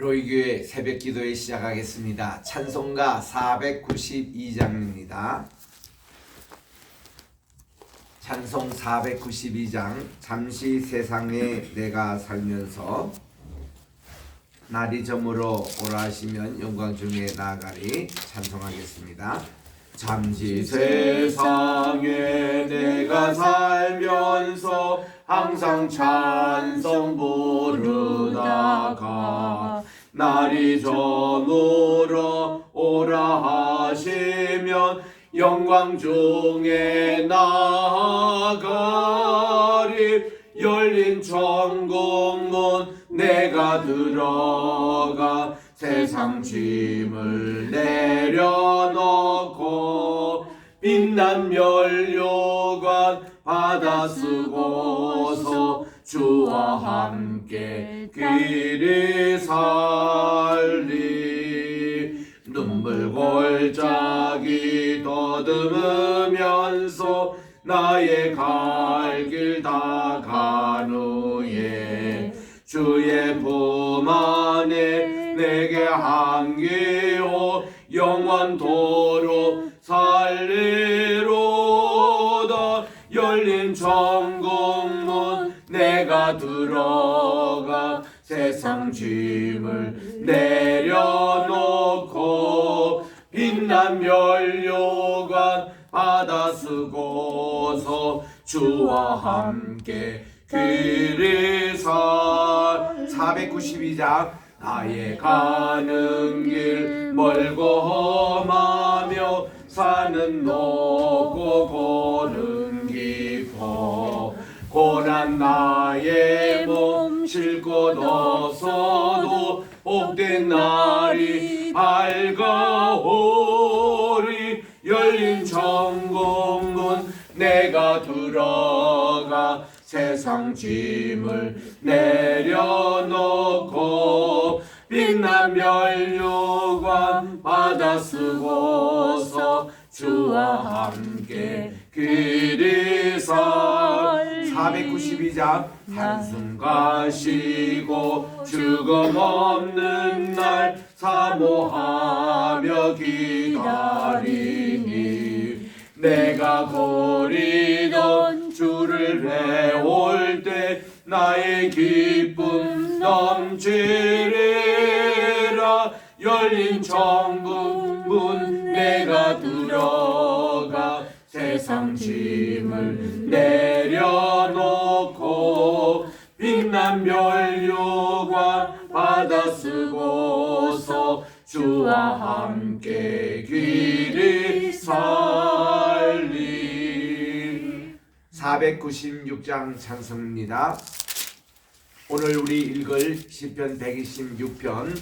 로이교회 새벽기도회 시작하겠습니다. 찬송가 492장입니다. 찬송 492장. 잠시 세상에 내가 살면서 날이 저물어 오라 하시면 영광 중에 나아가리. 찬송하겠습니다. 잠시 세상에 내가 살면서 항상 찬송 부르다가 날이 저물어 오라 하시면 영광 중에 나아가리. 열린 천국문 내가 들어가 세상 짐을 내려놓고 빛난 면류관 받아 쓰고서 주와 함께 길이 살리. 눈물 골짜기 더듬으면서 나의 갈 길 다 간 후에 주의 품 안에 내게 안기오 영원토록 살리로다. 열린 천국문 내가 들어가 세상 짐을 내려놓고 빛난 면류관 받아 쓰고서 주와 함께 길이 살. 492장. 나의 가는 길 멀고 험하며 산은 높고 고는 깊어 고난 나의 몸 쉴 곳 없어도 복된 날이 밝아오리. 열린 천국문 내가 들어가 세상 짐을 내려놓고 빛난 면류관 받아 쓰고서 주와 함께 길이 살. 492장. 한숨 가시고 죽음 없는 날 사모하며 기다리니 내가 버리던 주를 배울 때 나의 기쁨 넘치리라. 열린 천국문 내가 들어가 세상 짐을 내려놓고 빛난 면류관 받아 쓰고서 주와 함께 길이 살리. 496장 찬송입니다. 오늘 우리 읽을 시편 126편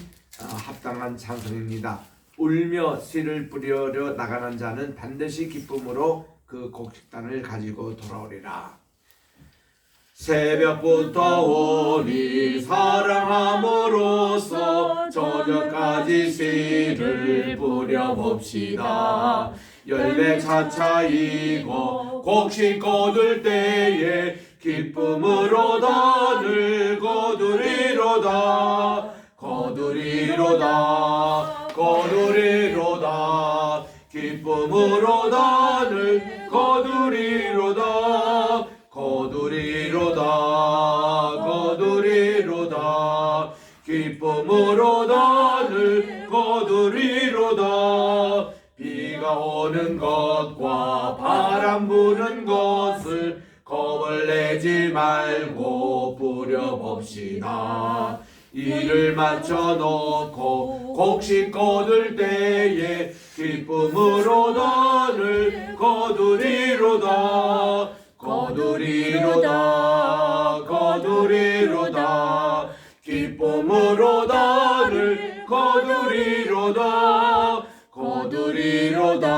합당한 찬송입니다. 울며 씨를 뿌리려 나가는 자는 반드시 기쁨으로 그 곡식단을 가지고 돌아오리라. 새벽부터 우리 사랑함으로써 저녁까지 씨를 뿌려봅시다. 열매 차차이고 곡식 거둘 때에 기쁨으로 단을 거두리로다. 거두리로다. 거두리로다. 기쁨으로 단을 거두리로다. 거두리로다. 거두리로다. 기쁨으로 단을 거두리로다. 비가 오는 것과 바람 부는 것을 겁을 내지 말고 뿌려봅시다. 이를 맞춰놓고 곡식 거둘 때에 기쁨으로 단을 거두리로다. 거두리로다. 거두리로다. 기쁨으로 단을 거두리로다. 거두리로다.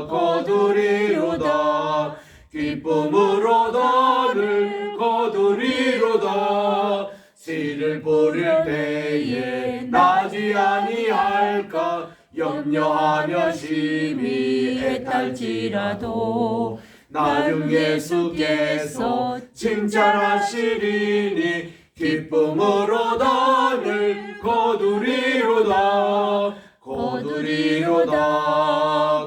거두리로다. 기쁨으로 단을 거두리로다. 씨를 뿌릴 때에 나지 아니할까 염려하며 심히 애탈지라도 나중 예수께서 칭찬하시리니 기쁨으로 단을 거두리로다. 거두리로다.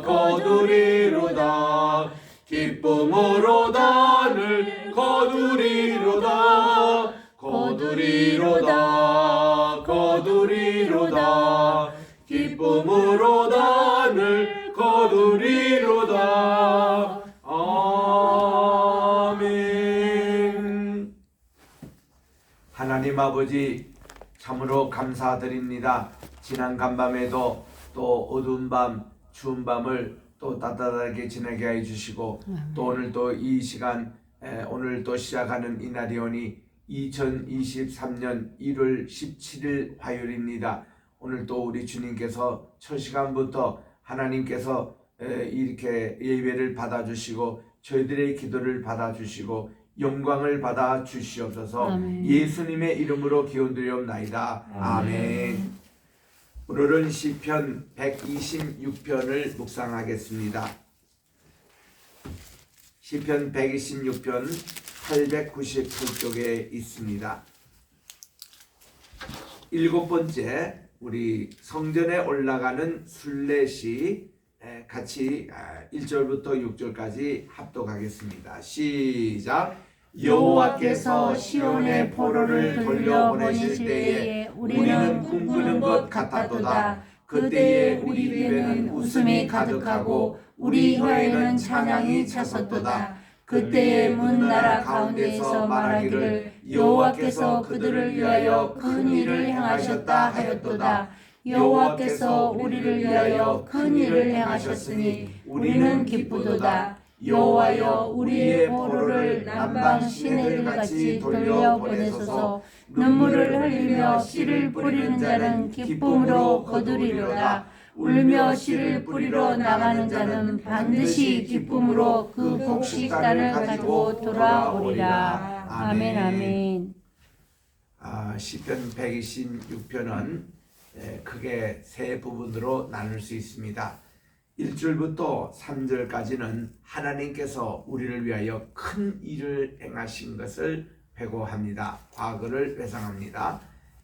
거두리로다. 기쁨으로 단을 거두리로다. 거두리로다. 거두리로다. 기쁨으로 단을 거두리로다. 아멘. 하나님 아버지, 참으로 감사드립니다. 지난 간밤에도 또 어두운 밤, 추운 밤을 또 따뜻하게 지내게 해주시고, 또 오늘 또 이 시간, 오늘 또 시작하는 이날이 오니 2023년 1월 17일 화요일입니다. 오늘 또 우리 주님께서 첫 시간부터 하나님께서 이렇게 예배를 받아주시고 저희들의 기도를 받아주시고 영광을 받아 주시옵소서. 아멘. 예수님의 이름으로 기원드리옵나이다. 아멘. 오늘은 시편 126편을 묵상하겠습니다. 시편 126편 898쪽에 있습니다. 일곱 번째, 우리 성전에 올라가는 순례시 같이 1절부터 6절까지 합독하겠습니다. 시작. 여호와께서 시온의 포로를 돌려보내실 때에 우리는 꿈꾸는 것 같았도다. 그때에 우리 입에는 웃음이 가득하고 우리 혀에는 찬양이 찼었도다. 그때에 문 나라 가운데에서 말하기를 여호와께서 그들을 위하여 큰 일을 행하셨다 하였도다. 여호와께서 우리를 위하여 큰 일을 행하셨으니 우리는 기쁘도다. 여호와여, 우리의 포로를 남방 시내들같이 돌려보내소서. 눈물을 흘리며 씨를 뿌리는 자는 기쁨으로 거두리로다. 울며 씨를 뿌리러 나가는 자는 반드시 기쁨으로 그 곡식단을 가지고 돌아오리라. 아멘. 아멘. 시편 126편은 크게 세 부분으로 나눌 수 있습니다. 1절부터 3절까지는 하나님께서 우리를 위하여 큰 일을 행하신 것을 회고합니다. 과거를 회상합니다.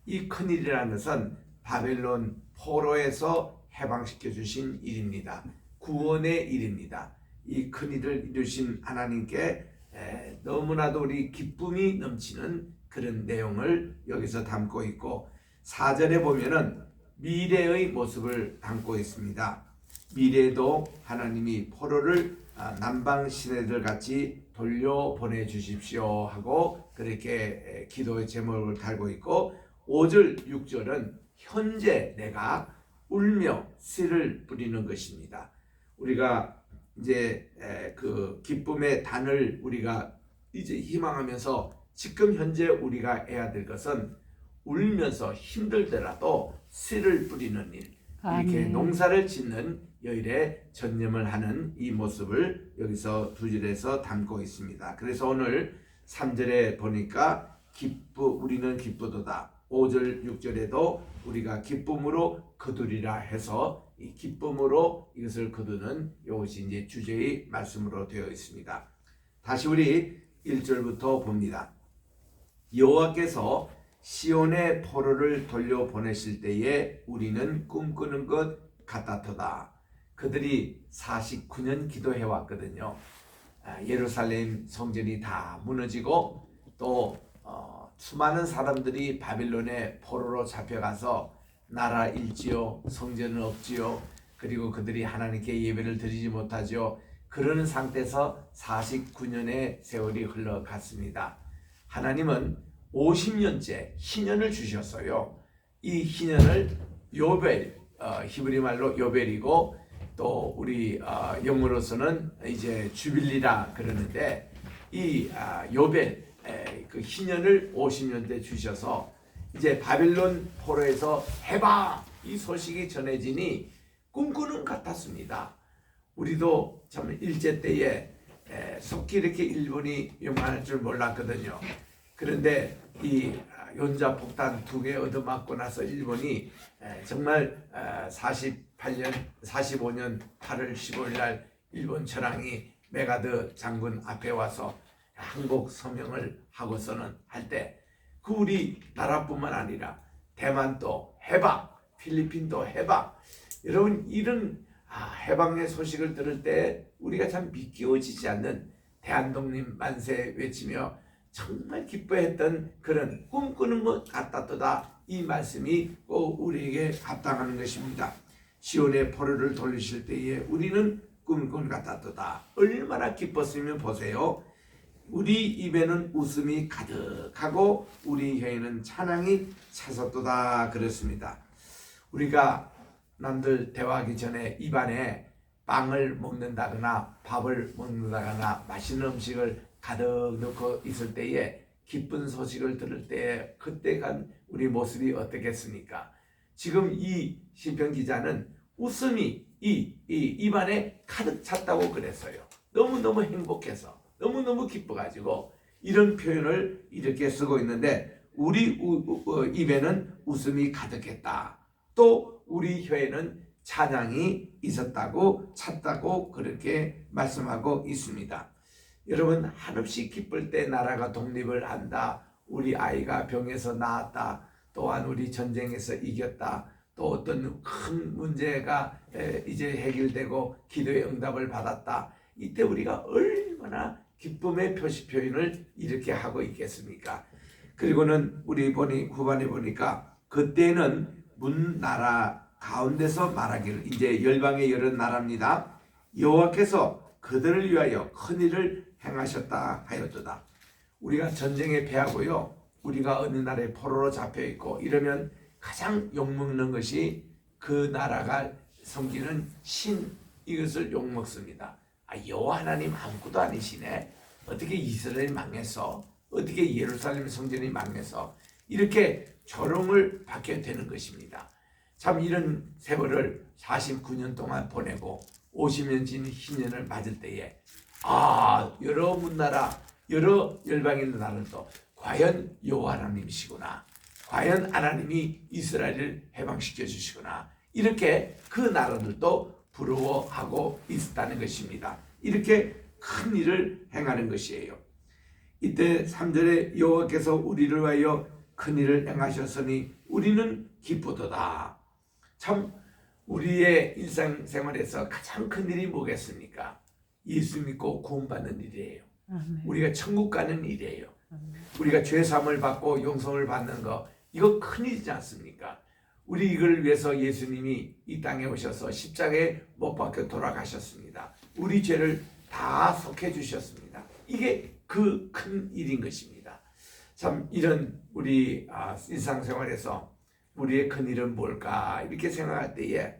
이 큰 일이라는 것은 바벨론 포로에서 해방시켜 주신 일입니다. 구원의 일입니다. 이 큰 일을 이루신 하나님께 너무나도 우리 기쁨이 넘치는 그런 내용을 여기서 담고 있고, 4절에 보면은 미래의 모습을 담고 있습니다. 미래에도 하나님이 포로를 남방 시내들 같이 돌려보내 주십시오 하고 그렇게 기도의 제목을 달고 있고, 5절 6절은 현재 내가 울며 씨를 뿌리는 것입니다. 우리가 이제 그 기쁨의 단을 우리가 이제 희망하면서 지금 현재 우리가 해야 될 것은 울면서 힘들더라도 씨를 뿌리는 일, 이렇게 농사를 짓는 여일에 전념을 하는 이 모습을 여기서 두 절에서 담고 있습니다. 그래서 오늘 3절에 보니까 우리는 기쁘도다. 5절 6절에도 우리가 기쁨으로 거두리라 해서 이 기쁨으로 이것을 거두는 이것이 이제 주제의 말씀으로 되어 있습니다. 다시 우리 1절부터 봅니다. 여호와께서 시온의 포로를 돌려보내실 때에 우리는 꿈꾸는 것 같았도다. 그들이 49년 기도해 왔거든요. 예루살렘 성전이 다 무너지고 또 수많은 사람들이 바빌론의 포로로 잡혀가서 나라 잃지요, 성전은 없지요, 그리고 그들이 하나님께 예배를 드리지 못하죠. 그러는 상태에서 49년의 세월이 흘러갔습니다. 하나님은 50년째 희년을 주셨어요. 이 희년을 요벨, 히브리 말로 요벨이고 또 우리 영어로서는 이제 주빌리라 그러는데, 이 요벨 그 희년을 50년 때 주셔서 이제 바빌론 포로에서 해방 이 소식이 전해지니 꿈꾸는 것 같았습니다. 우리도 참 일제 때에 속히 이렇게 일본이 요만할 줄 몰랐거든요. 그런데 이 연자 폭탄 2개 얻어맞고 나서 일본이 정말 45년 8월 15일 날 일본 천황이 메가드 장군 앞에 와서 항복 서명을 하고서는 할 때 그 우리 나라뿐만 아니라 대만도 해방, 필리핀도 해방. 여러분 이런 해방의 소식을 들을 때 우리가 참 믿기워지지 않는 대한독립 만세 외치며 정말 기뻐했던 그런 꿈꾸는 것 같았도다. 이 말씀이 꼭 우리에게 합당하는 것입니다. 시온의 포로를 돌리실 때에 우리는 꿈꾼 같았도다. 얼마나 기뻤으면 보세요. 우리 입에는 웃음이 가득하고 우리 혀에는 찬양이 차섰도다. 그렇습니다. 우리가 남들 대화하기 전에 입안에 빵을 먹는다거나 밥을 먹는다거나 맛있는 음식을 가득 넣고 있을 때에 기쁜 소식을 들을 때 그때가 우리 모습이 어떻겠습니까? 지금 이 시편 기자는 웃음이 이 입안에 가득 찼다고 그랬어요. 너무너무 행복해서 너무너무 기뻐가지고 이런 표현을 이렇게 쓰고 있는데 우리 입에는 웃음이 가득했다. 또 우리 혀에는 찬양이 있었다고 찼다고 그렇게 말씀하고 있습니다. 여러분 한없이 기쁠 때 나라가 독립을 한다. 우리 아이가 병에서 나았다. 또한 우리 전쟁에서 이겼다. 또 어떤 큰 문제가 이제 해결되고 기도의 응답을 받았다. 이때 우리가 얼마나 기쁨의 표현을 이렇게 하고 있겠습니까? 그리고는 우리 후반에 보니까 그때는 문 나라 가운데서 말하기를 이제 열방의 여러 나라입니다. 여호와께서 그들을 위하여 큰 일을 행하셨다 하였도다. 우리가 전쟁에 패하고요. 우리가 어느 나라에 포로로 잡혀 있고 이러면 가장 욕먹는 것이 그 나라가 섬기는 신 이것을 욕먹습니다. 여호와 하나님 아무것도 아니시네. 어떻게 이스라엘이 망해서 어떻게 예루살렘 성전이 망해서 이렇게 조롱을 받게 되는 것입니다. 참 이런 세월을 49년 동안 보내고 50년 진 희년을 맞을 때에 여러 문나라 여러 열방의 나라도 과연 여호와 하나님이시구나. 과연 하나님이 이스라엘을 해방시켜 주시구나. 이렇게 그 나라들도 부러워하고 있었다는 것입니다. 이렇게 큰 일을 행하는 것이에요. 이때 3절에 여호와께서 우리를 위하여 큰 일을 행하셨으니 우리는 기쁘도다. 참 우리의 일상생활에서 가장 큰 일이 뭐겠습니까? 예수 믿고 구원받는 일이에요. 우리가 천국 가는 일이에요. 우리가 죄사함을 받고 용서를 받는 거 이거 큰일이지 않습니까? 우리 이걸 위해서 예수님이 이 땅에 오셔서 십자가에 못 박혀 돌아가셨습니다. 우리 죄를 다 속해 주셨습니다. 이게 그 큰 일인 것입니다. 참 이런 우리 일상생활에서 우리의 큰 일은 뭘까 이렇게 생각할 때에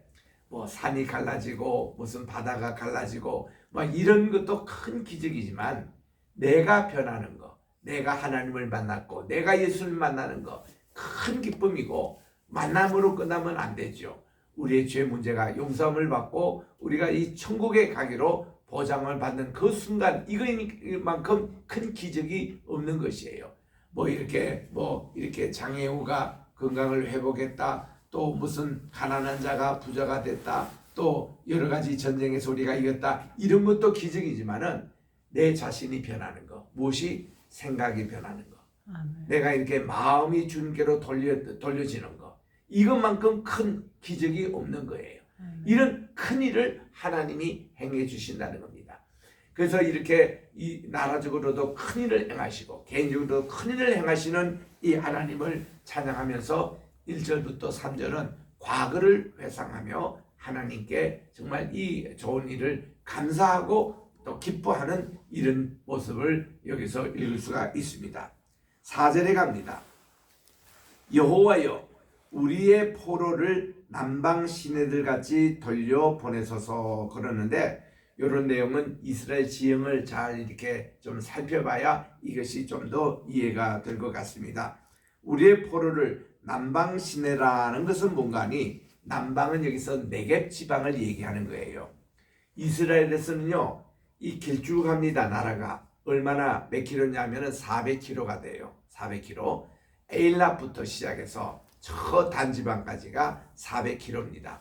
뭐 산이 갈라지고 무슨 바다가 갈라지고 막 이런 것도 큰 기적이지만 내가 변하는 거, 내가 하나님을 만났고 내가 예수를 만나는 거 큰 기쁨이고 만남으로 끝나면 안 되죠. 우리의 죄 문제가 용서함을 받고 우리가 이 천국에 가기로 보장을 받는 그 순간 이거만큼 큰 기적이 없는 것이에요. 뭐 이렇게 장애우가 건강을 회복했다. 또 무슨 가난한 자가 부자가 됐다. 또 여러 가지 전쟁에서 우리가 이겼다. 이런 것도 기적이지만은 내 자신이 변하는 거. 무엇이? 생각이 변하는 거. 아멘. 내가 이렇게 마음이 주님께로 돌려지는 거. 이것만큼 큰 기적이 없는 거예요. 이런 큰 일을 하나님이 행해 주신다는 겁니다. 그래서 이렇게 이 나라적으로도 큰 일을 행하시고 개인적으로도 큰 일을 행하시는 이 하나님을 찬양하면서 1절부터 3절은 과거를 회상하며 하나님께 정말 이 좋은 일을 감사하고 또 기뻐하는 이런 모습을 여기서 읽을 수가 있습니다. 4절에 갑니다. 여호와여 우리의 포로를 남방 시내들 같이 돌려보내소서 그러는데 이런 내용은 이스라엘 지형을 잘 이렇게 좀 살펴봐야 이것이 좀 더 이해가 될 것 같습니다. 우리의 포로를 남방 시내라는 것은 뭔가니 남방은 여기서 네겝 지방을 얘기하는 거예요. 이스라엘에서는요 이 길쭉합니다. 나라가 얼마나 몇 킬로냐면은 400km가 돼요. 400km. 에일랍부터 시작해서 저 단지방까지가 400km입니다.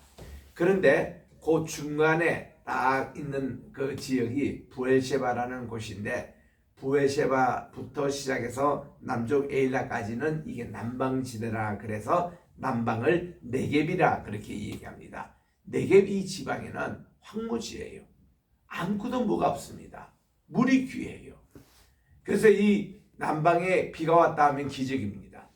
그런데 그 중간에 딱 있는 그 지역이 부엘셰바라는 곳인데 부에셰바부터 시작해서 남쪽 에일라까지는 이게 남방지대라 그래서 남방을 네겝이라 그렇게 얘기합니다. 네겝 이 지방에는 황무지예요. 아무것도 뭐가 없습니다. 물이 귀해요. 그래서 이 남방에 비가 왔다 하면 기적입니다.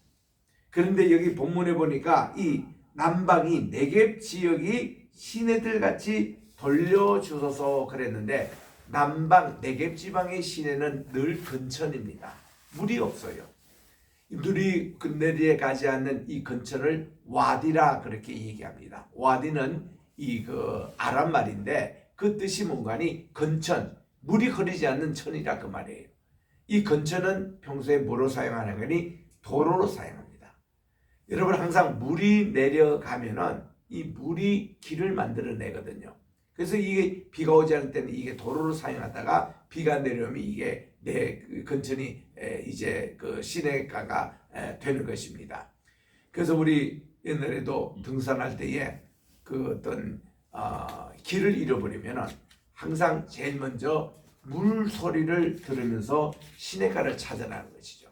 그런데 여기 본문에 보니까 이 남방이 네겝 지역이 시내들 같이 돌려주소서 그랬는데 남방 네겝 지방의 시내는 늘 근천입니다. 물이 없어요. 물이 내려가지 않는 이 근천을 와디라 그렇게 얘기합니다. 와디는 이 아람 말인데 그 뜻이 뭔가니 근천, 물이 흐르지 않는 천이라 그 말이에요. 이 근천은 평소에 뭐로 사용하는 거니? 도로로 사용합니다. 여러분 항상 물이 내려가면은 이 물이 길을 만들어내거든요. 그래서 이게 비가 오지 않을 때는 이게 도로로 사용하다가 비가 내려오면 이게 내 근천이 이제 그 시내가가 되는 것입니다. 그래서 우리 옛날에도 등산할 때에 그 어떤 길을 잃어버리면은 항상 제일 먼저 물 소리를 들으면서 시내가를 찾아나는 것이죠.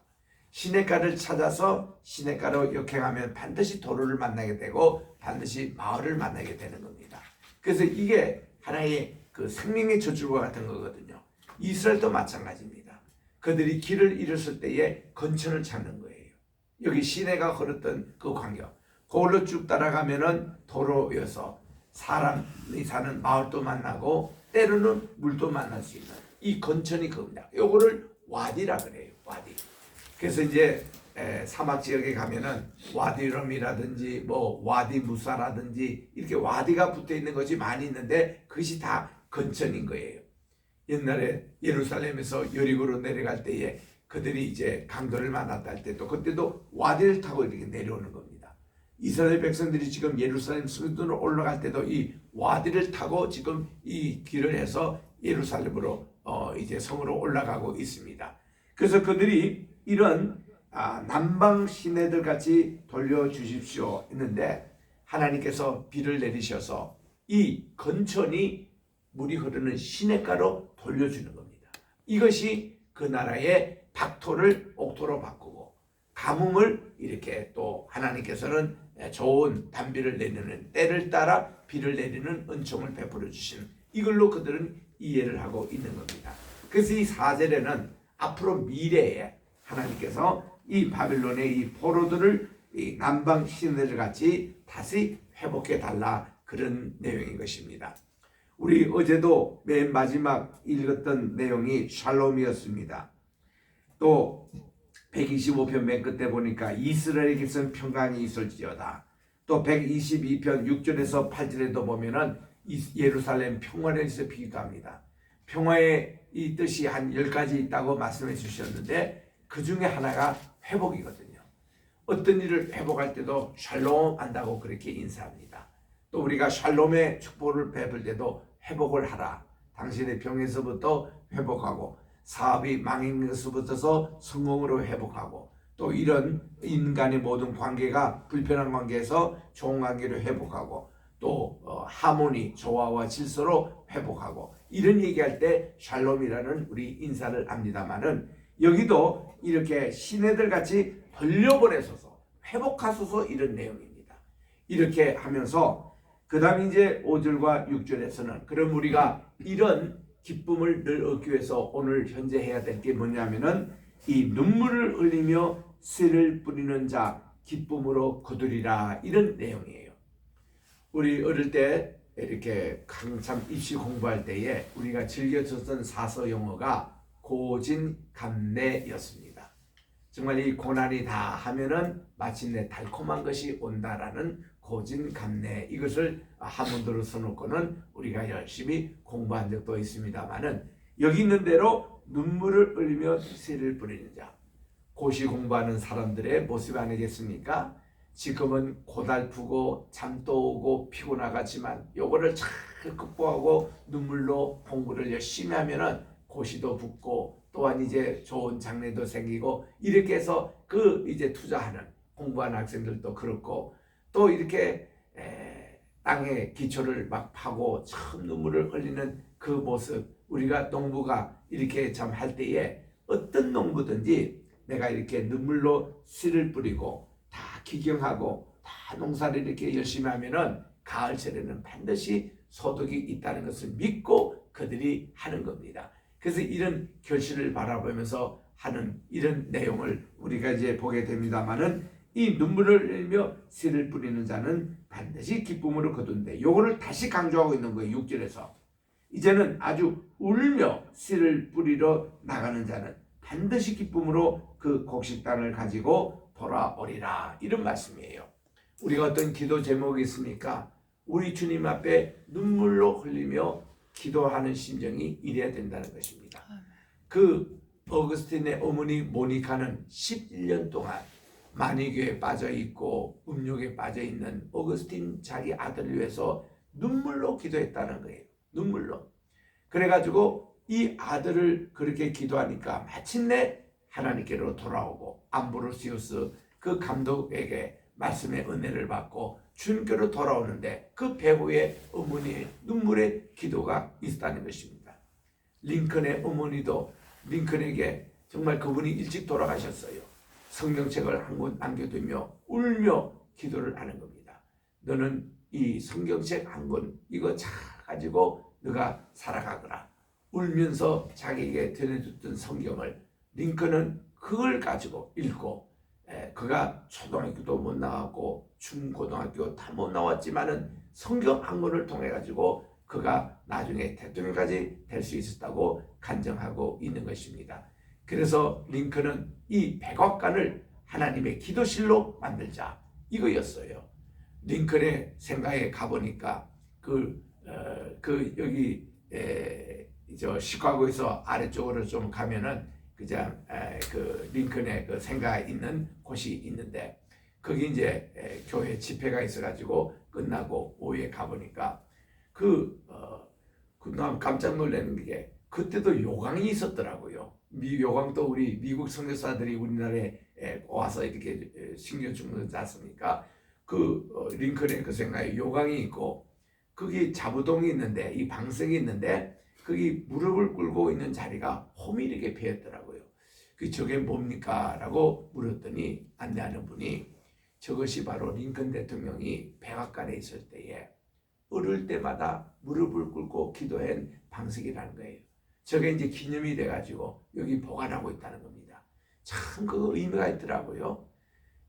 시내가를 찾아서 시내가로 역행하면 반드시 도로를 만나게 되고 반드시 마을을 만나게 되는 겁니다. 그래서 이게 하나의 그 생명의 저줄과 같은 거거든요. 이스라엘도 마찬가지입니다. 그들이 길을 잃었을 때에 근천을 찾는 거예요. 여기 시내가 걸었던 그 광경, 그걸로 쭉 따라가면은 도로여서 사람이 사는 마을도 만나고 때로는 물도 만날 수 있는 이 근천이 그겁니다. 요거를 와디라 그래요. 와디. 그래서 이제 사막 지역에 가면은 와디럼이라든지 뭐 와디 무사라든지 이렇게 와디가 붙어 있는 것이 많이 있는데 그것이 다 근천인 거예요. 옛날에 예루살렘에서 여리고로 내려갈 때에 그들이 이제 강도를 만났다 할 때도 그때도 와디를 타고 이렇게 내려오는 겁니다. 이스라엘 백성들이 지금 예루살렘 성전으로 올라갈 때도 이 와디를 타고 지금 이 길을 해서 예루살렘으로 이제 성으로 올라가고 있습니다. 그래서 그들이 이런 남방 시내들 같이 돌려주십시오 했는데 하나님께서 비를 내리셔서 이 근천이 물이 흐르는 시내가로 돌려주는 겁니다. 이것이 그 나라의 박토를 옥토로 바꾸고 가뭄을 이렇게 또 하나님께서는 좋은 단비를 내리는 때를 따라 비를 내리는 은총을 베풀어 주시는 이걸로 그들은 이해를 하고 있는 겁니다. 그래서 이 4절에는 앞으로 미래에 하나님께서 이 바빌론의 이 포로들을 이 남방 시내들 같이 다시 회복해 달라 그런 내용인 것입니다. 우리 어제도 맨 마지막 읽었던 내용이 샬롬이었습니다. 또 125편 맨 끝에 보니까 이스라엘에게선 평강이 있을지어다. 또 122편 6절에서 8절에도 보면은 예루살렘 평화에서 비유합니다. 평화의 이 뜻이 한 10가지 있다고 말씀해 주셨는데 그 중에 하나가 회복이거든요. 어떤 일을 회복할 때도 샬롬 한다고 그렇게 인사합니다. 또 우리가 샬롬의 축복을 베풀 때도 회복을 하라. 당신의 병에서부터 회복하고 사업이 망인 것부터서 성공으로 회복하고 또 이런 인간의 모든 관계가 불편한 관계에서 좋은 관계로 회복하고 또 하모니 조화와 질서로 회복하고 이런 얘기할 때 샬롬이라는 우리 인사를 합니다마는 여기도 이렇게 시내들 같이 돌려보내소서 회복하소서 이런 내용입니다. 이렇게 하면서 그 다음 이제 5절과 6절에서는 그럼 우리가 이런 기쁨을 늘 얻기 위해서 오늘 현재 해야 될 게 뭐냐면은 이 눈물을 흘리며 씨를 뿌리는 자 기쁨으로 거두리라 이런 내용이에요. 우리 어릴 때 이렇게 한참 입시 공부할 때에 우리가 즐겨 썼던 사서 용어가 고진감래였습니다. 정말 이 고난이 다 하면은 마침내 달콤한 것이 온다라는 고진감래 이것을 한문도로 써놓고는 우리가 열심히 공부한 적도 있습니다만은 여기 있는 대로 눈물을 흘리며 씨를 뿌리는 자 고시 공부하는 사람들의 모습 아니겠습니까? 지금은 고달프고 잠도 오고 피곤하겠지만 요거를 잘 극복하고 눈물로 공부를 열심히 하면은 고시도 붙고 또한 이제 좋은 장래도 생기고 이렇게 해서 그 이제 투자하는 공부하는 학생들도 그렇고 또 이렇게 땅에 기초를 막 파고 참 눈물을 흘리는 그 모습 우리가 농부가 이렇게 참 할 때에 어떤 농부든지 내가 이렇게 눈물로 씨를 뿌리고 다 기경하고 다 농사를 이렇게 열심히 하면은 가을철에는 반드시 소득이 있다는 것을 믿고 그들이 하는 겁니다. 그래서 이런 결실을 바라보면서 하는 이런 내용을 우리가 이제 보게 됩니다만은, 이 눈물을 흘리며 씨를 뿌리는 자는 반드시 기쁨으로 거둔대. 요거를 다시 강조하고 있는 거예요. 6절에서. 이제는 아주 울며 씨를 뿌리러 나가는 자는 반드시 기쁨으로 그 곡식단을 가지고 돌아오리라. 이런 말씀이에요. 우리가 어떤 기도 제목이 있으니까 우리 주님 앞에 눈물로 흘리며 기도하는 심정이 이래야 된다는 것입니다. 그 어거스틴의 어머니 모니카는 11년 동안 만이교에 빠져 있고 음욕에 빠져 있는 어거스틴 자기 아들을 위해서 눈물로 기도했다는 거예요. 눈물로. 그래가지고 이 아들을 그렇게 기도하니까 마침내 하나님께로 돌아오고 암브로시우스 그 감독에게 말씀의 은혜를 받고 주님께로 돌아오는데 그 배후에 어머니의 눈물의 기도가 있다는 것입니다. 링컨의 어머니도 링컨에게 정말 그분이 일찍 돌아가셨어요. 성경책을 한 권 남겨두며 울며 기도를 하는 겁니다. 너는 이 성경책 한 권 이거 잘 가지고 너가 살아가거라. 울면서 자기에게 전해줬던 성경을 링컨은 그걸 가지고 읽고, 그가 초등학교도 못 나왔고 중고등학교 다 못 나왔지만은 성경 한 권을 통해 가지고 그가 나중에 대통령까지 될 수 있었다고 간증하고 있는 것입니다. 그래서 링컨은 이 백악관을 하나님의 기도실로 만들자 이거였어요. 링컨의 생각에 가보니까 여기 저 시카고에서 아래쪽으로 좀 가면은 그 링컨의 그 생각이 있는 곳이 있는데, 거기 이제 교회 집회가 있어가지고 끝나고 오후에 가보니까 난 깜짝 놀라는 게 그때도 요강이 있었더라고요. 요강도 우리 미국 선교사들이 우리나라에 와서 이렇게 신경주문하지 않습니까? 링컨의 그 생각에 요강이 있고 거기 자부동이 있는데, 이 방석이 있는데 거기 무릎을 꿇고 있는 자리가 홈이 이렇게 베었더라고요. 저게 뭡니까? 라고 물었더니 안내하는 분이 저것이 바로 링컨 대통령이 백악관에 있을 때에 어릴 때마다 무릎을 꿇고 기도한 방석이라는 거예요. 저게 이제 기념이 돼가지고 여기 보관하고 있다는 겁니다. 참 그 의미가 있더라고요.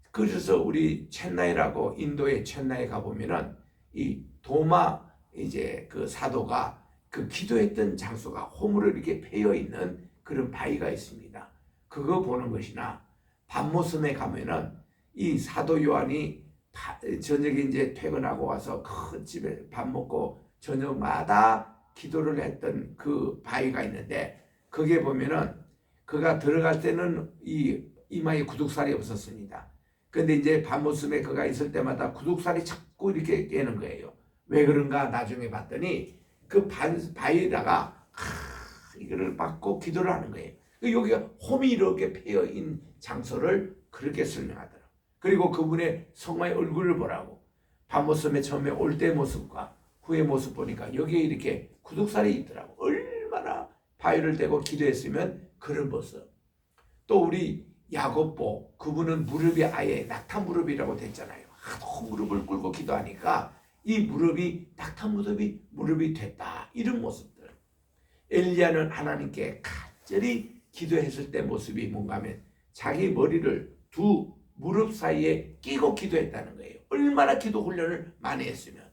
그래서 우리 첸나이라고 인도의 첸나이에 가보면은 이 도마 이제 그 사도가 그 기도했던 장소가 홈으로 이렇게 패여 있는 그런 바위가 있습니다. 그거 보는 것이나 밤모섬에 가면은 이 사도 요한이 저녁에 이제 퇴근하고 와서 큰 집에 밥 먹고 저녁마다 기도를 했던 그 바위가 있는데, 거기에 보면은 그가 들어갈 때는 이 이마에 구둑살이 없었습니다. 근데 이제 밤모섬에 그가 있을 때마다 구둑살이 자꾸 이렇게 깨는 거예요. 왜 그런가 나중에 봤더니 그 바위에다가 이거를 받고 기도를 하는 거예요. 여기가 홈이 이렇게 패여 있는 장소를 그렇게 설명하더라고요. 그리고 그분의 성화의 얼굴을 보라고. 밤모섬에 처음에 올 때 모습과 후의 모습 보니까 여기에 이렇게 구둑살이 있더라고. 얼마나 바위를 대고 기도했으면 그런 모습. 또 우리 야곱보, 그분은 무릎이 아예 낙타 무릎이라고 됐잖아요. 하도 무릎을 꿇고 기도하니까 이 무릎이 낙타 무릎이 됐다. 이런 모습들. 엘리야는 하나님께 간절히 기도했을 때 모습이 뭔가 하면 자기 머리를 두 무릎 사이에 끼고 기도했다는 거예요. 얼마나 기도 훈련을 많이 했으면.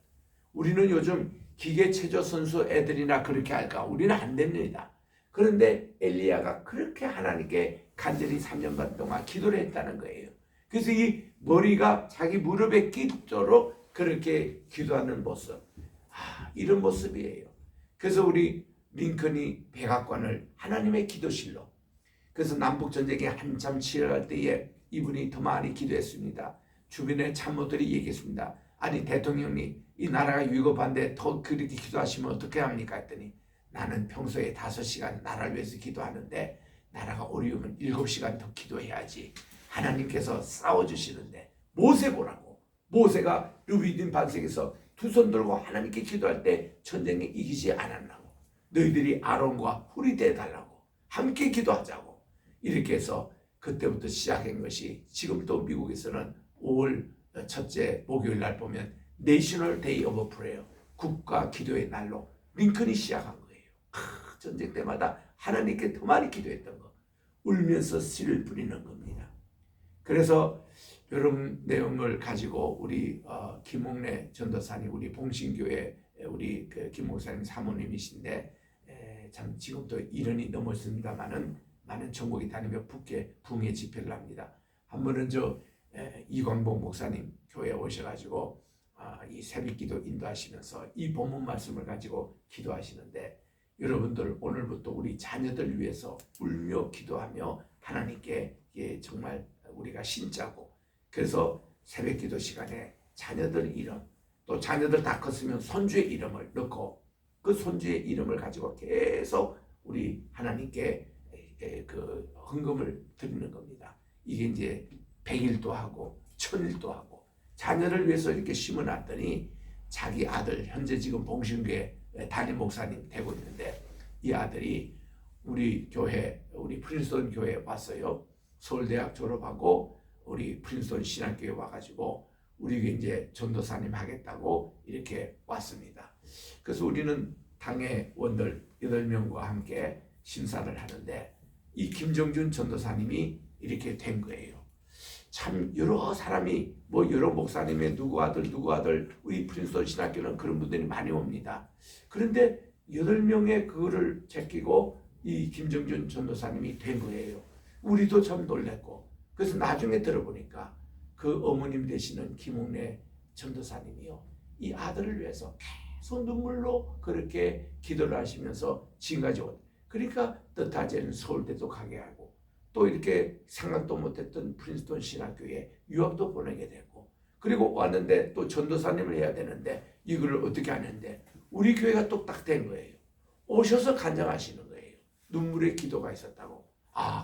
우리는 요즘 기계체조 선수 애들이나 그렇게 할까? 우리는 안 됩니다. 그런데 엘리야가 그렇게 하나님께 간절히 3년간 동안 기도를 했다는 거예요. 그래서 이 머리가 자기 무릎에 끼도록 그렇게 기도하는 모습, 이런 모습이에요. 그래서 우리 링컨이 백악관을 하나님의 기도실로, 그래서 남북전쟁이 한참 치열할 때에 이분이 더 많이 기도했습니다. 주변의 참모들이 얘기했습니다. 아니 대통령님, 이 나라가 위급한데 더 그렇게 기도하시면 어떻게 합니까? 했더니 나는 평소에 5시간 나라를 위해서 기도하는데 나라가 어려우면 7시간 더 기도해야지. 하나님께서 싸워주시는데 모세 보라고. 모세가 르비딤 반석에서 두 손 들고 하나님께 기도할 때 전쟁에 이기지 않았나고. 너희들이 아론과 훌이 되어달라고 함께 기도하자고. 이렇게 해서 그때부터 시작한 것이 지금 또 미국에서는 5월 첫째 목요일 날 보면 National Day of Prayer, 국가 기도의 날로 링컨이 시작한 거예요. 전쟁 때마다 하나님께 더 많이 기도했던 거, 울면서 씨를 뿌리는 겁니다. 그래서 이런 내용을 가지고 우리 김홍래 전도사님, 우리 봉신교회 우리 김 목사님 사모님이신데 참 지금도 1년이 넘었습니다만은 많은 전국에 다니며 붕의 집회를 합니다. 한 번은 이광복 목사님 교회에 오셔가지고 이 새벽기도 인도하시면서 이 본문 말씀을 가지고 기도하시는데, 여러분들 오늘부터 우리 자녀들 위해서 울며 기도하며 하나님께 정말 우리가 신자고, 그래서 새벽기도 시간에 자녀들 이름, 또 자녀들 다 컸으면 손주의 이름을 넣고 그 손주의 이름을 가지고 계속 우리 하나님께 그 헌금을 드리는 겁니다. 이게 이제 100일도 하고 1000일도 하고 자녀를 위해서 이렇게 심어놨더니 자기 아들, 현재 지금 봉신교회 담임 목사님 되고 있는데, 이 아들이 우리 교회, 우리 프린스턴 교회에 왔어요. 서울대학 졸업하고 우리 프린스턴 신학교에 와가지고 우리 이제 전도사님 하겠다고 이렇게 왔습니다. 그래서 우리는 당의 원들 8명과 함께 심사를 하는데 이 김정준 전도사님이 이렇게 된 거예요. 참 여러 사람이 여러 목사님의 누구 아들 우리 프린스턴 신학교는 그런 분들이 많이 옵니다. 그런데 8명의 그거를 제끼고 이 김정준 전도사님이 된 거예요. 우리도 참 놀랬고, 그래서 나중에 들어보니까 그 어머님 되시는 김홍래 전도사님이요, 이 아들을 위해서 계속 눈물로 그렇게 기도를 하시면서 지금까지 그러니까 뜻하지 않은 서울대도 가게 하고 또 이렇게 생각도 못했던 프린스턴 신학교에 유학도 보내게 됐고, 그리고 왔는데 또 전도사님을 해야 되는데 이거를 어떻게 하는데 우리 교회가 뚝딱 된 거예요. 오셔서 간증하시는 거예요. 눈물의 기도가 있었다고.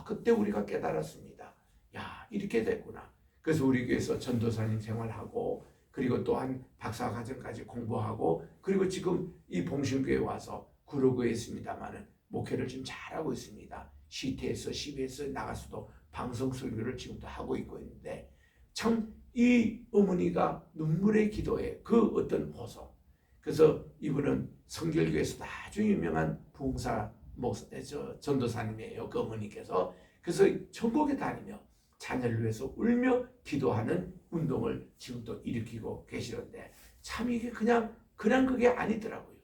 그때 우리가 깨달았습니다. 야, 이렇게 됐구나. 그래서 우리 교회에서 전도사님 생활하고, 그리고 또한 박사과정까지 공부하고, 그리고 지금 이 봉신교회에 와서 구로구에 있습니다만은 목회를 지금 잘하고 있습니다. 시태에서 CBS에 나가서도 방송 설교를 지금도 하고 있는데, 참 이 어머니가 눈물의 기도에 그 어떤 호소. 그래서 이분은 성결교에서 아주 유명한 부흥사 전도사님이에요. 그 어머니께서. 그래서 전국에 다니며 자녀를 위해서 울며 기도하는 운동을 지금도 일으키고 계시는데, 참 이게 그냥 그게 아니더라고요.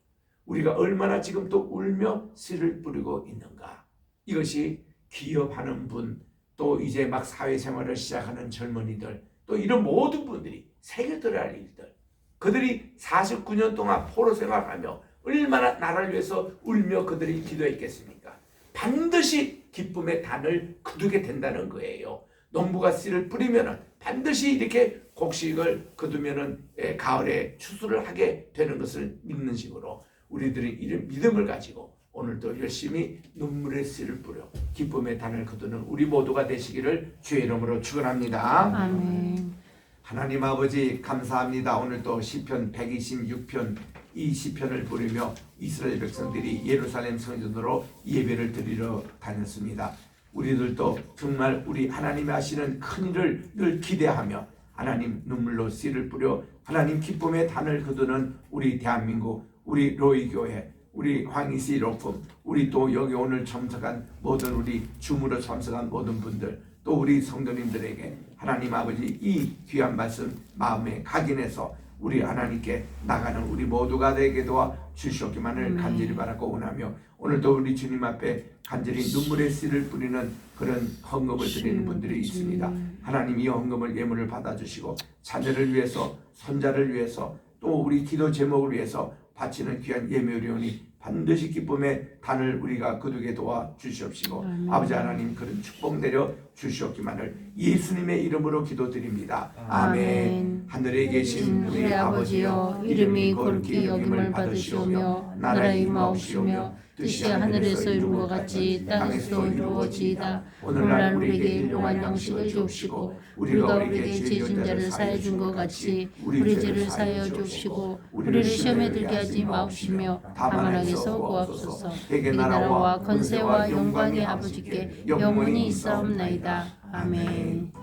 우리가 얼마나 지금 또 울며 씨를 뿌리고 있는가. 이것이 기업하는 분, 또 이제 막 사회생활을 시작하는 젊은이들, 또 이런 모든 분들이 새겨들어야 할 일들, 그들이 49년 동안 포로 생활하며 얼마나 나라를 위해서 울며 그들이 기도했겠습니까? 반드시 기쁨의 단을 거두게 된다는 거예요. 농부가 씨를 뿌리면은 반드시 이렇게 곡식을 거두면은 가을에 추수를 하게 되는 것을 믿는 식으로 우리들이 이런 믿음을 가지고 오늘도 열심히 눈물의 씨를 뿌려 기쁨의 단을 거두는 우리 모두가 되시기를 주의 이름으로 축원합니다. 아멘. 하나님 아버지 감사합니다. 오늘도 시편 126편 이 시편을 부르며 이스라엘 백성들이 예루살렘 성전으로 예배를 드리러 다녔습니다. 우리들도 정말 우리 하나님이 하시는 큰 일을 늘 기대하며 하나님 눈물로 씨를 뿌려 하나님 기쁨의 단을 거두는 우리 대한민국, 우리 로이교회, 우리 황희씨 로품, 우리 또 여기 오늘 참석한 모든 우리 줌으로 참석한 모든 분들, 또 우리 성도님들에게 하나님 아버지 이 귀한 말씀 마음에 각인해서 우리 하나님께 나가는 우리 모두가 되게 도와 주시옵기만을 간절히 바라고 원하며, 오늘도 우리 주님 앞에 간절히 눈물의 씨를 뿌리는 그런 헌금을 드리는 분들이 있습니다. 하나님 이 헌금을 예물을 받아주시고 자녀를 위해서, 손자를 위해서, 또 우리 기도 제목을 위해서 바치는 귀한 예물이오니 반드시 기쁨의 단을 우리가 거두게 도와 주시옵시고 아버지 하나님 그런 축복 내려 주시옵기만을 예수님의 이름으로 기도드립니다. 아멘. 하늘에 계신 우리 아버지여, 이름이 거룩히 여김을 받으시오며 나라의 임하옵시며 뜻이 하늘에서 이룬 것 같이 땅에서 이루어지이다. 오늘날 우리에게 일용할 양식을 주옵시고 우리가 우리에게 죄진 자를 사하여 준 것 같이 우리 죄를 사하여 주옵시고 우리를 시험에 들게 하지 마옵시며 다만 악에서 구하옵소서. 내게 나라와 권세와 영광의 아버지께 영원히 있사옵나이다. 아멘.